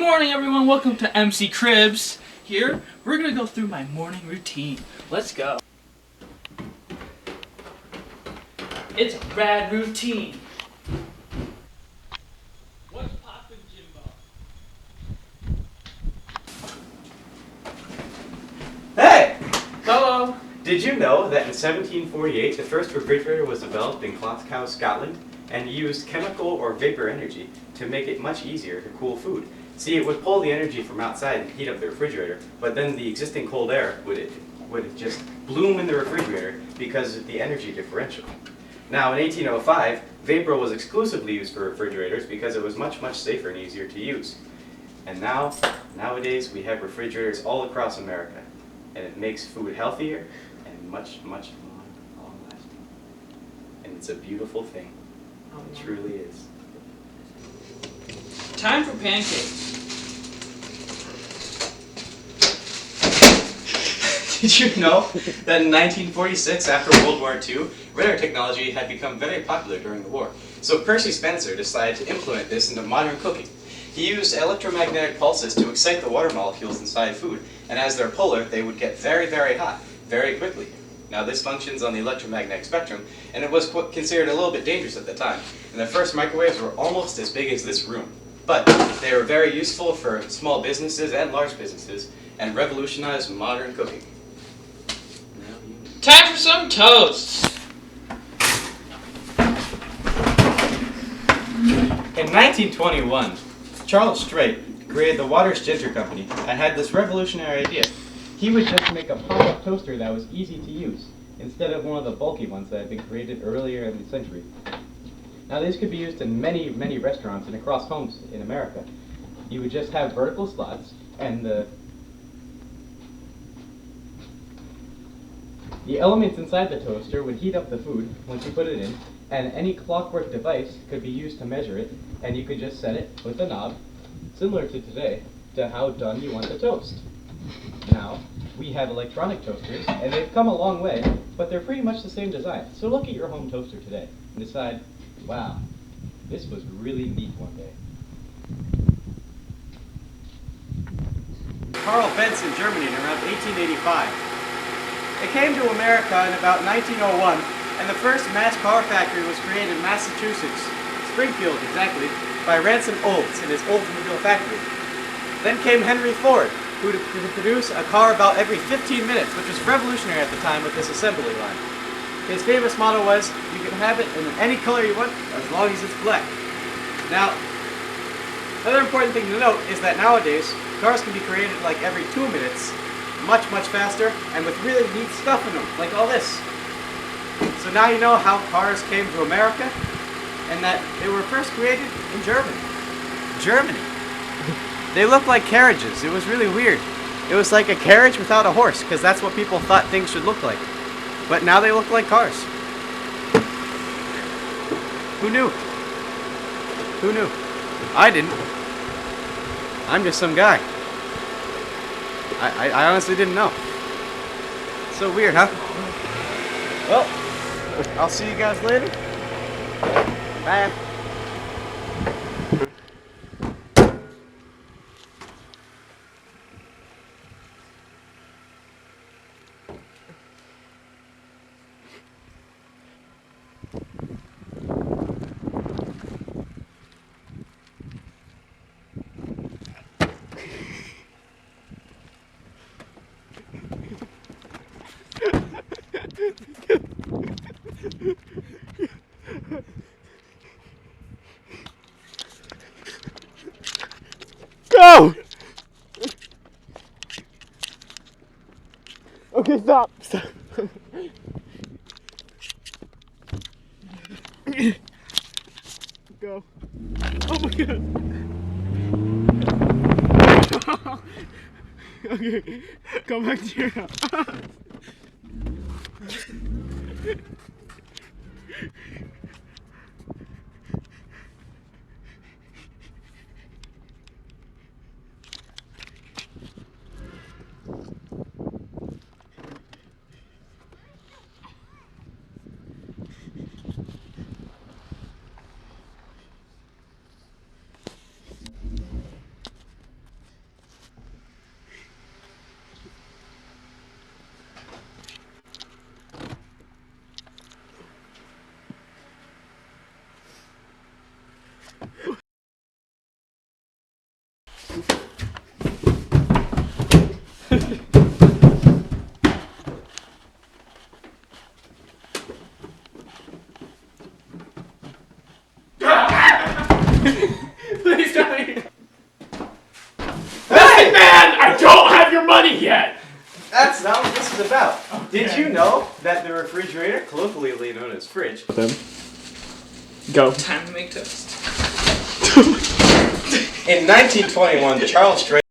morning, everyone. Welcome to MC Cribs. Here, we're gonna go through my morning routine. Let's go. It's a rad routine. What's poppin', Jimbo? Hey! Hello. Did you know that in 1748 the first refrigerator was developed in Glasgow, Scotland, and used chemical or vapor energy to make it much easier to cool food? See, it would pull the energy from outside and heat up the refrigerator, but then the existing cold air would just bloom in the refrigerator because of the energy differential. Now in 1805, vapor was exclusively used for refrigerators because it was much, much safer and easier to use. And nowadays we have refrigerators all across America, and it makes food healthier and much, much more long-lasting. And it's a beautiful thing. It truly is. Time for pancakes. Did you know that in 1946, after World War II, radar technology had become very popular during the war? So Percy Spencer decided to implement this into modern cooking. He used electromagnetic pulses to excite the water molecules inside food, and as they're polar, they would get very, very hot, very quickly. Now this functions on the electromagnetic spectrum, and it was considered a little bit dangerous at the time. And the first microwaves were almost as big as this room. But they were very useful for small businesses and large businesses, and revolutionized modern cooking. Time for some toast. In 1921, Charles Strait created the Waters Ginger Company and had this revolutionary idea. He would just make a pop-up toaster that was easy to use, instead of one of the bulky ones that had been created earlier in the century. Now these could be used in many, many restaurants and across homes in America. You would just have vertical slots, and the elements inside the toaster would heat up the food once you put it in, and any clockwork device could be used to measure it, and you could just set it with a knob, similar to today, to how done you want the toast. Now, we have electronic toasters, and they've come a long way, but they're pretty much the same design. So look at your home toaster today and decide, wow, this was really neat one day. Carl Benz in Germany in around 1885. It came to America in about 1901, and the first mass car factory was created in Massachusetts, Springfield exactly, by Ransom Olds in his Oldsmobile factory. Then came Henry Ford, who would produce a car about every 15 minutes, which was revolutionary at the time with this assembly line. His famous motto was, you can have it in any color you want, as long as it's black. Now, another important thing to note is that nowadays, cars can be created like every 2 minutes, much, much faster, and with really neat stuff in them, like all this. So now you know how cars came to America, and that they were first created in Germany. Germany. They looked like carriages. It was really weird. It was like a carriage without a horse, because that's what people thought things should look like. But now they look like cars. Who knew? Who knew? I didn't. I'm just some guy. I honestly didn't know. So weird, huh? Well, I'll see you guys later. Bye. Go! Okay, stop. Stop. Go. Oh my god. Okay, come back to your house. Did you know that the refrigerator, colloquially known as fridge, Then go. Time to make toast. in 1921, Charles Drake